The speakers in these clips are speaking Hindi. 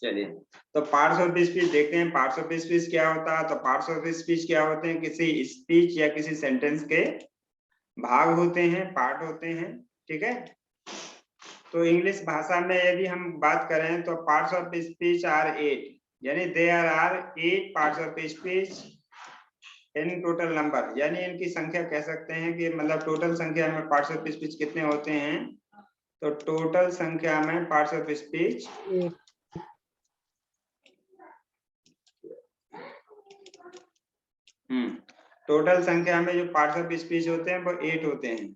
चलिए, तो पार्ट्स ऑफ स्पीच देखते हैं। पार्ट्स ऑफ स्पीच क्या होता है? तो पार्ट्स ऑफ स्पीच क्या होते हैं? किसी स्पीच या किसी सेंटेंस के भाग होते हैं, पार्ट होते हैं, ठीक है। तो इंग्लिश भाषा में यदि हम बात करें तो पार्ट्स ऑफ स्पीच आर 8, यानी there are 8 parts of speech in total number, यानी इनकी संख्या कह सकते हैं कि मतलब टोटल संख्या में पार्ट्स ऑफ स्पीच कितने होते हैं? तो टोटल संख्या में पार्ट्स ऑफ स्पीच 8। टोटल संख्या में जो पार्ट्स ऑफ स्पीच होते हैं वो 8 होते हैं।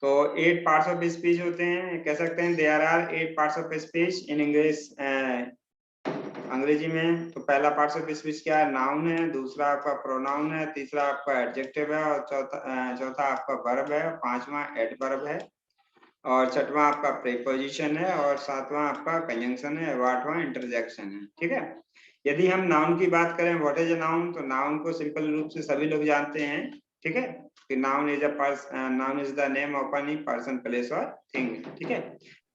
तो 8 पार्ट्स ऑफ स्पीच होते हैं, कह सकते हैं there are 8 parts of speech in English, अंग्रेजी में। तो पहला पार्ट्स ऑफ स्पीच क्या है? नाउन है, दूसरा आपका प्रोनाउन है, तीसरा आपका एडजेक्टिव है, और चौथा आपका वर्ब है, पांचवा एडवर्ब है, और छठवां आपका प्रीपोजिशन है, और सातवां आपका कंजंक्शन है, और आठवां इंटरजेक्शन है, ठीक है। यदि हम नाउन की बात करें, व्हाट इज अ नाउन? तो नाउन को सिंपल रूप से सभी लोग जानते हैं, ठीक है, कि noun is the name of any person, place और थिंग, ठीक है।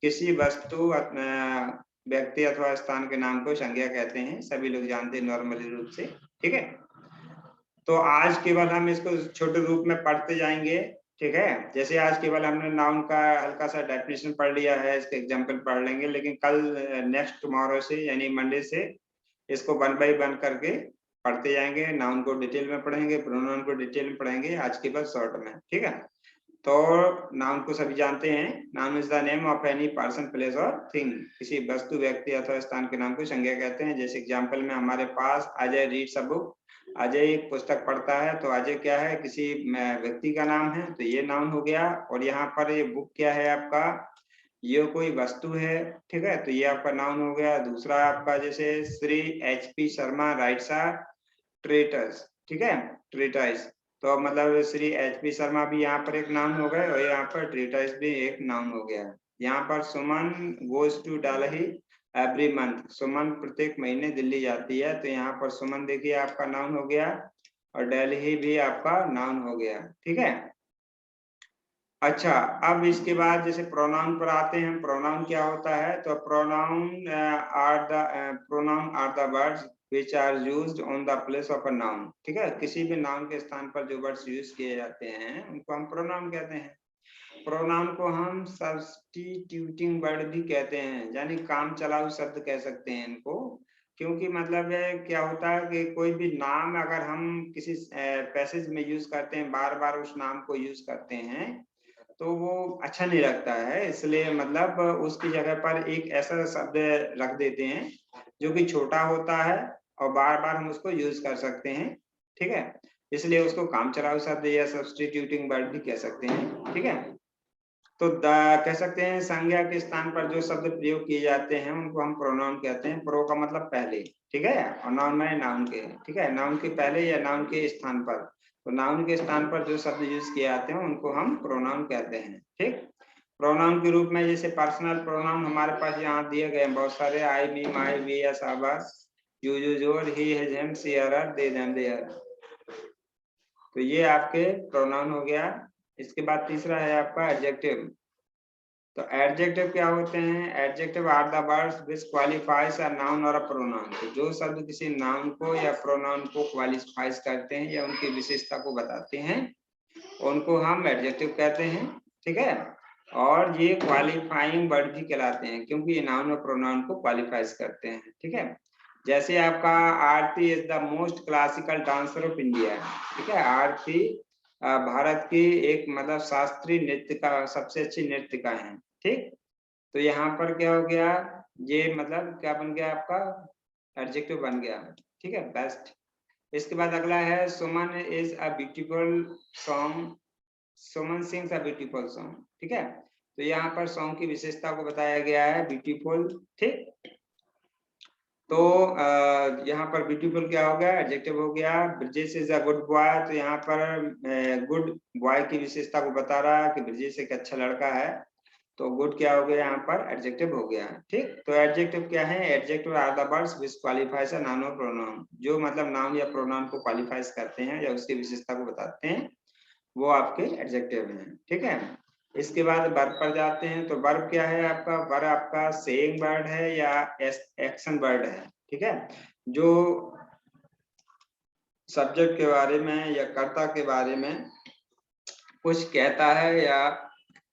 किसी वस्तु, व्यक्ति अथवा स्थान के नाम को संज्ञा कहते हैं, सभी लोग जानते हैं नॉर्मली रूप से, ठीक है। तो आज केवल हम इसको छोटे रूप में पढ़ते जाएंगे, ठीक है। जैसे आज केवल हमने नाउन का हल्का सा डेफिनेशन पढ़ लिया है, इसके एग्जांपल पढ़ लेंगे, लेकिन कल नेक्स्ट टुमारो से यानी मंडे से इसको 1 बाय 1 करके पढ़ते जाएंगे। नाउन को डिटेल में पढ़ेंगे, प्रोनाउन को डिटेल में पढ़ेंगे, आज के बाद शॉर्ट में, ठीक है। तो नाउन को सभी जानते हैं, noun is the name of any person, place और थिंग, किसी वस्तु, व्यक्ति अथवा स्थान के नाम को संज्ञा कहते हैं। जैसे एग्जांपल में हमारे पास Ajay reads a book, Ajay एक पुस्तक पढ़ता है, तो अजय क्या है? किसी व्यक्ति का नाम है, तो ये नाउन हो गया। और यहाँ पर ये बुक क्या है आपका? ये कोई वस्तु है, ठीक है, तो ये आपका नाउन हो गया। दूसरा आपका जैसे Shri HP Sharma writes a treatise, ठीक है, ट्रेटाइस, तो मतलब श्री HP शर्मा भी यहाँ पर एक नाउन हो गए, और यहाँ पर ट्रेटाइस भी एक नाउन हो गया। यहाँ पर Suman goes to Delhi every month, Suman प्रत्येक महीने दिल्ली जाती है, तो यहाँ पर सुमन देखिए आपका नाउन हो गया, और दिल्ली भी आपका नाउन हो गया, ठीक है। अच्छा, अब इसके बाद जैसे प्रोनाउन पर आते हैं। प्रोनाउन क्या होता है? तो pronoun are the words which are used on the place of a noun, ठीक है। किसी भी नाउन के स्थान पर जो वर्ड्स यूज किए जाते हैं उनको हम प्रोनाउन कहते हैं। प्रोनाउन को हम सब्स्टिट्यूटिंग वर्ड भी कहते हैं, यानी काम चलाऊ शब्द कह सकते हैं इनको। क्योंकि मतलब है क्या होता है कि कोई भी नाम अगर हम किसी पैसेज में यूज करते हैं, बार बार उस नाम को यूज करते हैं, तो वो अच्छा नहीं लगता है। इसलिए मतलब उसकी जगह पर एक ऐसा शब्द रख देते हैं जो कि छोटा होता है और बार बार हम उसको यूज कर सकते हैं, ठीक है। इसलिए उसको काम चलाऊ शब्द या सब्स्टिट्यूटिंग वर्ड भी कह सकते हैं, ठीक है। तो कह सकते हैं संज्ञा के स्थान पर जो शब्द प्रयोग किए जाते हैं उनको हम प्रोनाउन कहते हैं। प्रो का मतलब पहले, ठीक है, और नाउन में नाउन के, ठीक है, नाउन के पहले या नाउन के स्थान पर। तो नाउन के स्थान पर जो शब्द यूज किए जाते हैं उनको हम प्रोनाउन कहते हैं, ठीक। प्रोनाउन के रूप में जैसे पर्सनल प्रोनाउन हमारे पास यहाँ दिए गए हैं बहुत सारे, I, me, my, we, us, us, you, your, he, his, him, she, her, they, them, their. तो ये आपके प्रोनाउन हो गया। इसके बाद तीसरा है आपका एडजेक्टिव। तो एडजेक्टिव क्या होते हैं? Adjective are the words which qualifies a noun और अ प्रोनाउन। तो जो शब्द किसी नाउन को या प्रोनाउन को क्वालिफाइज करते हैं या उनकी विशेषता को बताते हैं, उनको हम एडजेक्टिव कहते हैं, ठीक है। और ये क्वालिफाइंग वर्ड भी कहलाते हैं क्योंकि ये नाउन और प्रोनाउन को क्वालिफाइज करते हैं, ठीक है। जैसे आपका Aarti is the most classical dancer of India, ठीक है। आरती भारत की एक मतलब शास्त्रीय नृत्य का सबसे अच्छी नृत्यिका है, ठीक। तो यहाँ पर क्या हो गया? ये मतलब क्या बन गया आपका? एडजेक्टिव बन गया, ठीक है, बेस्ट। इसके बाद अगला है Suman is a beautiful song, Suman sings a beautiful song, ठीक है। तो यहाँ पर सॉन्ग की विशेषता को बताया गया है ब्यूटीफुल, ठीक। तो यहाँ पर ब्यूटीफुल क्या हो गया? एडजेक्टिव हो गया। Brijesh is a good boy, तो यहाँ पर गुड बॉय की विशेषता को बता रहा है कि ब्रिजेश एक अच्छा लड़का है, तो गुड क्या हो गया? यहाँ पर एडजेक्टिव हो गया, ठीक। तो एडजेक्टिव क्या है? Adjective are the words which qualifies a noun और प्रोनाउन, जो मतलब नाउन या प्रोनाउन को क्वालिफाइज करते हैं या उसकी विशेषता को बताते हैं, वो आपके एडजेक्टिव हैं, ठीक है। इसके बाद वर्ब पर जाते हैं, तो वर्ब क्या है आपका? वर्ब आपका सेइंग वर्ड है या एक्शन वर्ड है, ठीक है, जो सब्जेक्ट के बारे में या कर्ता के बारे में कुछ कहता है या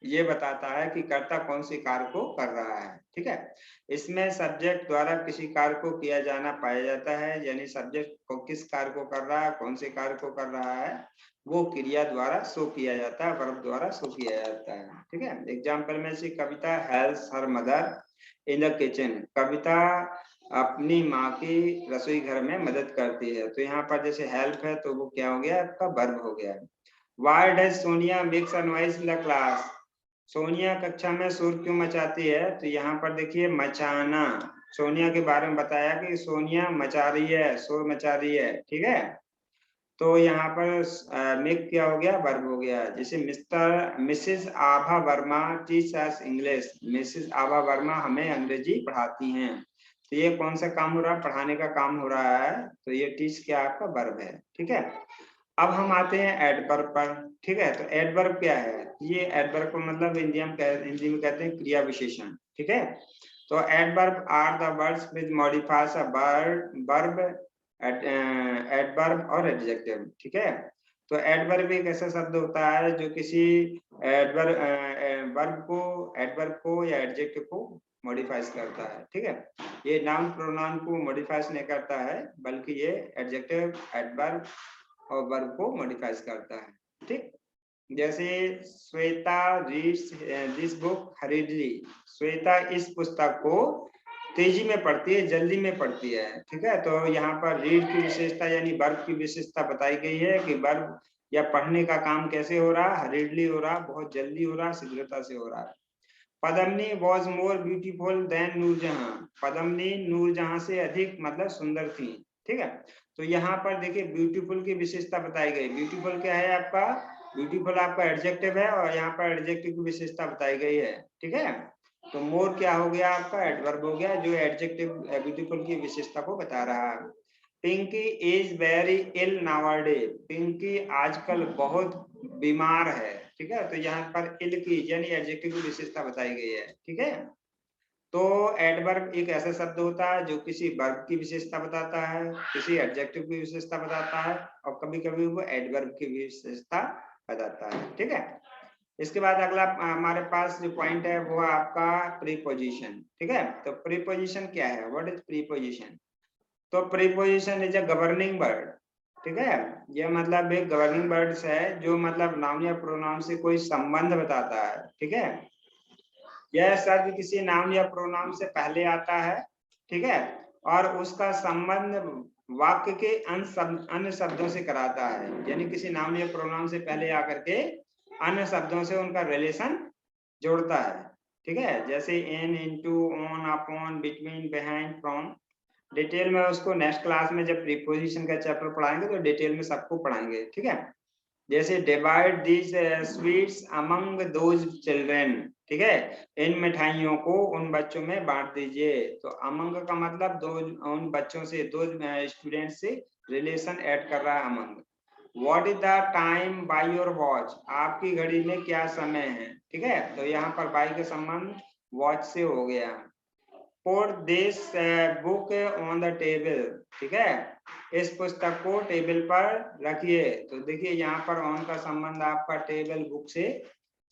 ये बताता है कि कर्ता कौन सी कार्य को कर रहा है, ठीक है। इसमें सब्जेक्ट द्वारा किसी कार्य को किया जाना पाया जाता है, यानी सब्जेक्ट को किस कार्य को कर रहा है, कौन से कार्य को कर रहा है, वो क्रिया द्वारा शो किया जाता है, वर्ब द्वारा शो किया जाता है, ठीक है। एग्जाम्पल में से Kavita helps her mother in the kitchen, Kavita अपनी माँ की रसोई घर में मदद करती है, तो यहाँ पर जैसे हेल्प है तो वो क्या हो गया? आपका वर्ब हो गया। Why does Sonia makes a noise in the class? Sonia कक्षा में शोर क्यों मचाती है? तो यहाँ पर देखिए मचाना, सोनिया के बारे में बताया कि सोनिया मचा रही है, शोर मचा रही है, ठीक है। तो यहाँ पर मेक क्या हो गया? वर्ब हो गया। जैसे Mrs Abha Verma teach us English, Mrs Abha Verma हमें अंग्रेजी पढ़ाती हैं, तो ये कौन सा काम हो रहा है? पढ़ाने का काम हो रहा है, तो ये टीच क्या आपका वर्ब है, ठीक है। अब हम आते हैं एडवर्ब पर, ठीक है। तो एडवर्ब क्या है? ये एडवर्ब को मतलब हिंदी में कहते हैं क्रिया विशेषण, ठीक है। तो adverb are the words which modifies a verb, adverb और एडजेक्टिव, ठीक है। तो एडवर्ब एक ऐसा शब्द होता है जो किसी एडवर्ब को या एडजेक्टिव को मॉडिफाइज करता है, ठीक है। ये नाउन प्रोनाउन को मॉडिफाइज नहीं करता है, बल्कि ये एडजेक्टिव, एडवर्ब और वर्ब को मॉडिफाइज करता है, ठीक। जैसे Shweta reads this book हरीडली, Shweta इस पुस्तक को तेजी में पढ़ती है, जल्दी में पढ़ती है, ठीक है। तो यहाँ पर रीड की विशेषता यानी वर्ब की विशेषता बताई गई है कि वर्ब या पढ़ने का काम कैसे हो रहा है? हरीडली हो रहा, बहुत जल्दी हो रहा, शीघ्रता से हो रहा है। Padmini was more beautiful than Noor Jahan, Padmini Noor Jahan से अधिक मतलब सुंदर थी, ठीक है। तो यहाँ पर देखिए ब्यूटीफुल की विशेषता बताई गई। ब्यूटीफुल क्या है आपका? ब्यूटीफुल आपका एडजेक्टिव है और यहाँ पर एडजेक्टिव की विशेषता बताई गई है, ठीक है। तो मोर क्या हो गया आपका? एडवर्ब हो गया, जो एडजेक्टिव ब्यूटीफुल की विशेषता को बता रहा है। पिंकी इज वेरी इल नाउअडे, पिंकी आजकल बहुत बीमार है, ठीक है। तो यहाँ पर इल की यानी एडजेक्टिव की विशेषता बताई गई है, ठीक है। तो एडवर्ब एक ऐसा शब्द होता है जो किसी वर्ब की विशेषता बताता है, किसी एडजेक्टिव की विशेषता बताता है, और कभी कभी वो एडवर्ब की विशेषता बताता है, ठीक है। इसके बाद अगला हमारे पास जो पॉइंट है वो है आपका प्रीपोजिशन, ठीक है। तो प्रीपोजिशन क्या है? What is preposition? तो preposition is a governing word, ठीक है। ये मतलब एक गवर्निंग वर्ड्स है जो मतलब नाउन या प्रोनाउन से कोई संबंध बताता है, ठीक है। यह शब्द किसी नाउन या प्रोनाउन से पहले आता है, ठीक है, और उसका संबंध वाक्य के अन्य शब्दों से कराता है, यानी किसी नाउन या प्रोनाउन से पहले आकर के अन्य शब्दों से उनका रिलेशन जोड़ता है, ठीक है। जैसे in, into, on, upon, between, behind, from. Detail में उसको नेक्स्ट क्लास में जब प्रीपोजिशन का चैप्टर पढ़ाएंगे तो डिटेल में सबको पढ़ाएंगे, ठीक है। जैसे divide these sweets among those children, ठीक है, इन मिठाइयों को उन बच्चों में बांट दीजिए। तो अमंग का मतलब दो, उन बच्चों से, दो स्टूडेंट से रिलेशन ऐड कर रहा है among. What is the time by your watch, आपकी घड़ी में क्या समय है, ठीक है। तो यहाँ पर बाय का संबंध वॉच से हो गया। Put this book on the table, ठीक है, इस पुस्तक को टेबल पर रखिए। तो देखिए यहाँ पर ऑन का संबंध आपका टेबल बुक से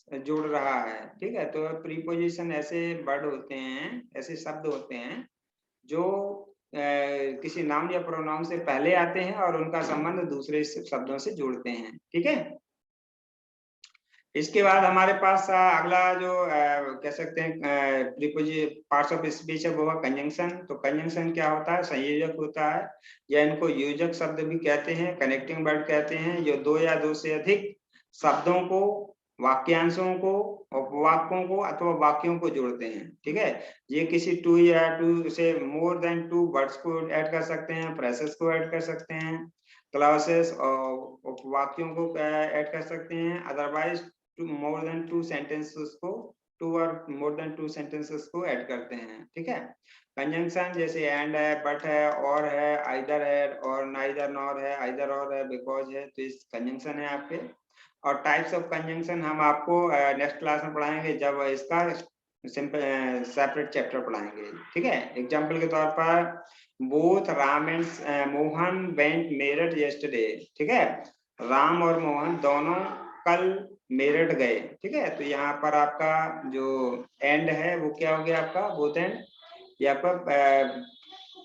जुड़ रहा है, ठीक है। तो प्रीपोजिशन ऐसे वर्ड होते हैं, ऐसे शब्द होते हैं जो किसी नाउन या प्रोनाउन से पहले आते हैं और उनका संबंध दूसरे शब्दों से जोड़ते हैं, ठीक है। इसके बाद हमारे पास अगला जो कह सकते हैं पार्ट्स ऑफ स्पीच है वो है कंजंक्शन। तो कंजंक्शन क्या होता है? संयोजक होता है, या इनको योजक शब्द भी कहते हैं, कनेक्टिंग वर्ड कहते हैं, जो दो या दो से अधिक शब्दों को, वाक्यांशों को, उपवाक्यों को अथवा वाक्यों को जोड़ते हैं, ठीक है। ये किसी टू या टू से मोर देन टू वर्ड्स को ऐड कर सकते हैं, फ्रेसेस को ऐड कर सकते हैं, क्लॉसेस और उपवाक्यों को ऐड कर सकते हैं, otherwise two more than two sentences को, टू और मोर देन टू सेंटेंसेस को ऐड करते हैं, ठीक है। कंजंक्शन जैसे एंड है, बट है, और है, आइदर है, और नाइदर नॉर है, आइदर और है, बिकॉज है, तो इस कंजंक्शन है आपके। और टाइप्स ऑफ कंजंक्शन हम आपको नेक्स्ट क्लास में पढ़ाएंगे, जब इसका सिंपल सेपरेट चैप्टर पढ़ाएंगे, ठीक है। एग्जाम्पल के तौर पर both Ram and Mohan went Meerut yesterday, ठीक है। राम और मोहन दोनों कल मेरठ गए, ठीक है। तो यहाँ पर आपका जो एंड है वो क्या हो गया आपका, बोथ एंड, ये आपका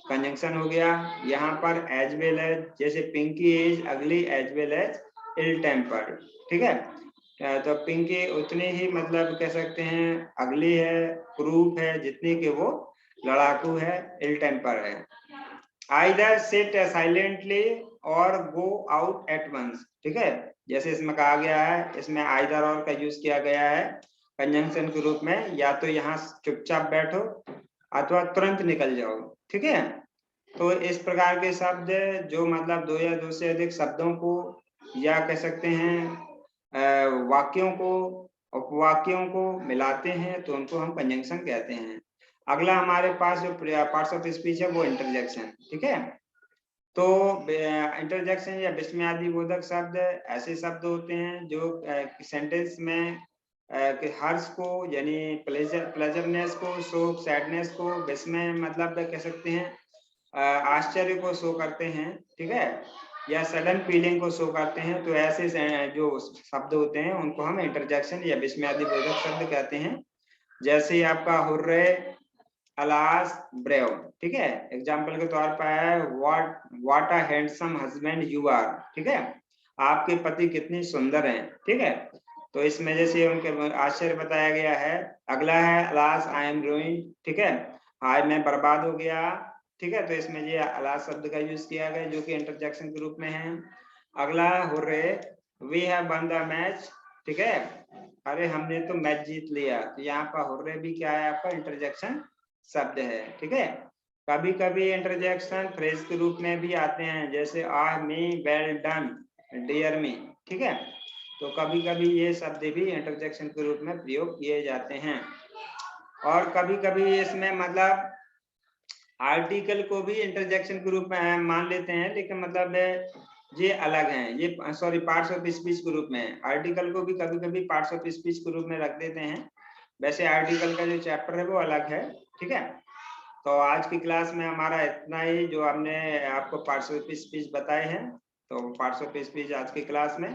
कंजंक्शन हो गया। यहाँ पर एज वेल एज, जैसे पिंकी इज अगली एज वेल एज इल टेम्पर्ड, ठीक है। तो पिंकी उतनी ही मतलब कह सकते हैं अगली है, क्रूप है, जितनी कि वो लड़ाकू है, इल टेम्पर है। आइदर सिट साइलेंटली और गो आउट एट वंस, ठीक है। जैसे इसमें कहा गया है, इसमें आइदर और का यूज किया गया है कंजंक्शन के रूप में, या तो यहाँ चुपचाप बैठो अथवा तुरंत निकल जाओ, ठीक है। तो इस प्रकार के शब्द जो मतलब दो या दो से अधिक शब्दों को या कह सकते हैं वाक्यों को, उपवाक्यों को मिलाते हैं तो उनको हम कंजंक्शन कहते हैं। अगला हमारे पास जो पार्ट्स ऑफ स्पीच है वो इंटरजेक्शन, ठीक है। तो इंटरजेक्शन या विस्मयादि बोधक शब्द ऐसे शब्द होते हैं जो सेंटेंस में हर्ष को यानी प्लेजरनेस को, शोक सैडनेस को, विस्मय मतलब कह सकते हैं आश्चर्य को शो करते हैं, ठीक है, या सडन फीलिंग को शो करते हैं। तो ऐसे जो शब्द होते हैं उनको हम इंटरजेक्शन या विस्मयादि बोधक शब्द कहते हैं। जैसे ही आपका हुर्रे, अलास, ब्रेव, ठीक है। एग्जाम्पल के तौर पर है what a handsome husband you are, ठीक है, आपके पति कितनी सुंदर हैं, ठीक है। तो इसमें जैसे उनके आश्चर्य बताया गया है। अगला है अलास आई एम रूइंड, ठीक है, हाय मैं बर्बाद हो गया, ठीक है। तो इसमें ये अलास शब्द का यूज किया गया जो कि इंटरजेक्शन के रूप में है। अगला hurray, we have won the match, ठीक है, अरे हमने तो मैच जीत लिया। तो यहाँ पर हुर्रे भी क्या है आपका इंटरजेक्शन शब्द है, ठीक है। कभी कभी इंटरजेक्शन फ्रेज के रूप में भी आते हैं, जैसे आह मी, वेल डन, डियर मी, ठीक है। तो कभी कभी ये शब्द भी इंटरजेक्शन के रूप में प्रयोग किए जाते हैं। और कभी कभी इसमें मतलब आर्टिकल को भी इंटरजेक्शन के रूप में मान लेते हैं, लेकिन मतलब ये अलग हैं, ये सॉरी पार्ट्स ऑफ स्पीच के रूप में। आर्टिकल को भी कभी कभी पार्ट्स ऑफ स्पीच के रूप में रख देते हैं। वैसे आर्टिकल का जो चैप्टर है वो अलग है, ठीक है। तो आज की क्लास में हमारा इतना ही, जो हमने आपको पार्ट्स ऑफ स्पीच बताए हैं। तो पार्ट्स ऑफ स्पीच आज की क्लास में